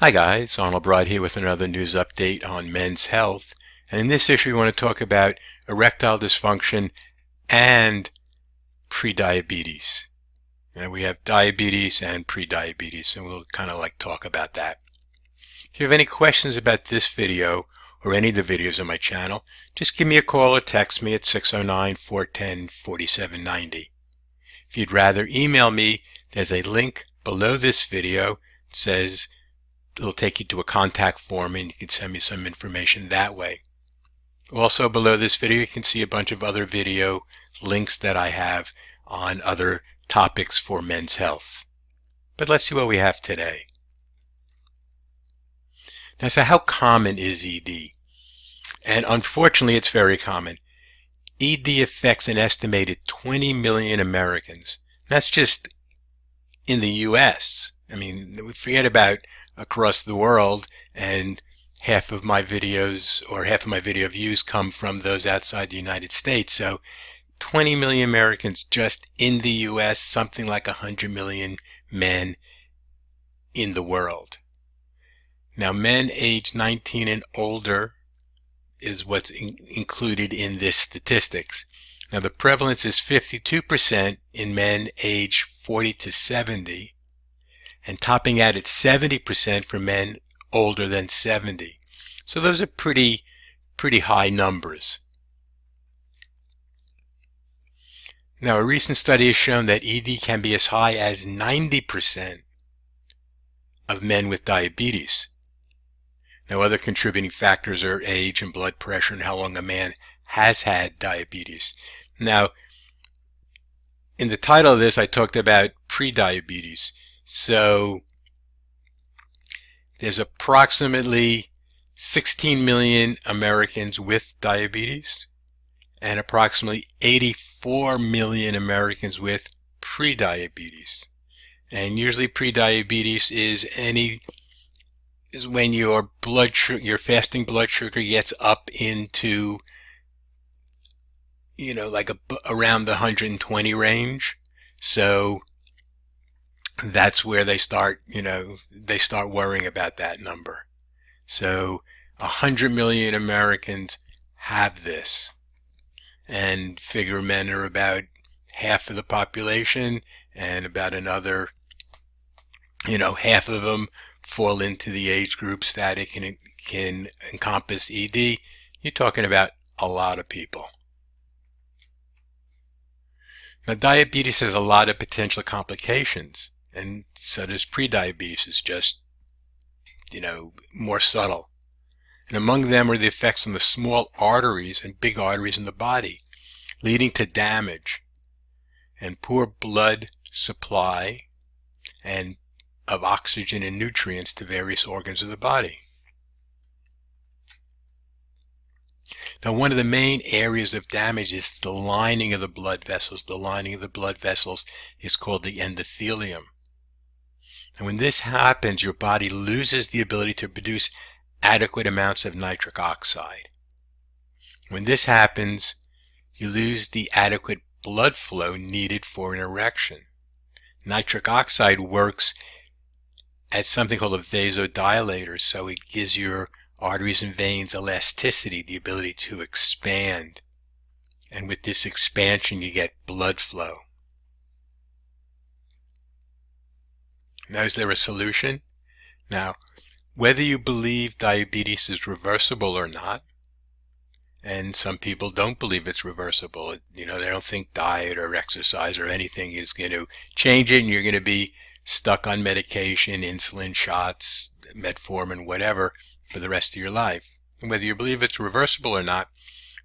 Hi guys, Arnold Broad here with another news update on men's health. And in this issue we want to talk about erectile dysfunction and prediabetes. And we have diabetes and prediabetes, and we'll kind of talk about that. If you have any questions about this video or any of the videos on my channel, just give me a call or text me at 609-410-4790. If you'd rather email me, there's a link below this video. It says it'll take you to a contact form and you can send me some information that way. Also below this video you can see a bunch of other video links that I have on other topics for men's health. But let's see what we have today. Now, so how common is ED? And unfortunately it's very common. ED affects an estimated 20 million Americans. That's just in the US. I mean, we forget about across the world, and half of my video views come from those outside the United States. So 20 million Americans just in the US, something like 100 million men in the world. Now, men age 19 and older is what's included in this statistics. Now, the prevalence is 52% in men age 40 to 70, and topping out at 70% for men older than 70. So those are pretty high numbers. Now, a recent study has shown that ED can be as high as 90% of men with diabetes. Now, other contributing factors are age and blood pressure and how long a man has had diabetes. Now, in the title of this, I talked about prediabetes. So there's approximately 16 million Americans with diabetes and approximately 84 million Americans with prediabetes. And usually prediabetes is when your fasting blood sugar gets up into, around the 120 range. So that's where they start worrying about that number. So 100 million Americans have this, and figure men are about half of the population, and about another, half of them fall into the age groups that it can encompass ED. You're talking about a lot of people. Now, diabetes has a lot of potential complications, and so does prediabetes. It's just, more subtle. And among them are the effects on the small arteries and big arteries in the body, leading to damage and poor blood supply and of oxygen and nutrients to various organs of the body. Now, one of the main areas of damage is the lining of the blood vessels. The lining of the blood vessels is called the endothelium. And when this happens, your body loses the ability to produce adequate amounts of nitric oxide. When this happens, you lose the adequate blood flow needed for an erection. Nitric oxide works as something called a vasodilator, so it gives your arteries and veins elasticity, the ability to expand. And with this expansion, you get blood flow. Now, is there a solution? Now, whether you believe diabetes is reversible or not, and some people don't believe it's reversible, they don't think diet or exercise or anything is going to change it, and you're going to be stuck on medication, insulin shots, metformin, whatever, for the rest of your life. And whether you believe it's reversible or not,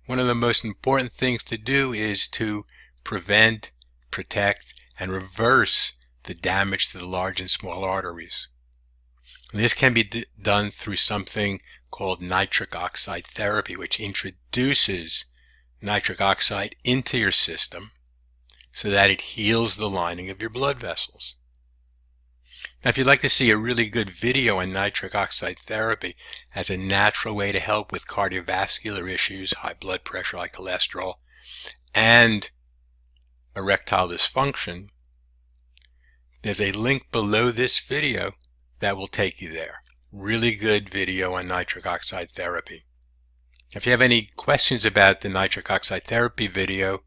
one of the most important things to do is to prevent, protect, and reverse the damage to the large and small arteries. And this can be done through something called nitric oxide therapy, which introduces nitric oxide into your system so that it heals the lining of your blood vessels. Now, if you'd like to see a really good video on nitric oxide therapy as a natural way to help with cardiovascular issues, high blood pressure, high cholesterol, and erectile dysfunction, there's a link below this video that will take you there. Really good video on nitric oxide therapy. If you have any questions about the nitric oxide therapy video,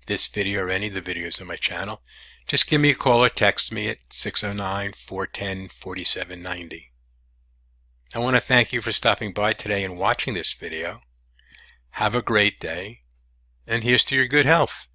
this video, or any of the videos on my channel, just give me a call or text me at 609-410-4790. I want to thank you for stopping by today and watching this video. Have a great day, and here's to your good health.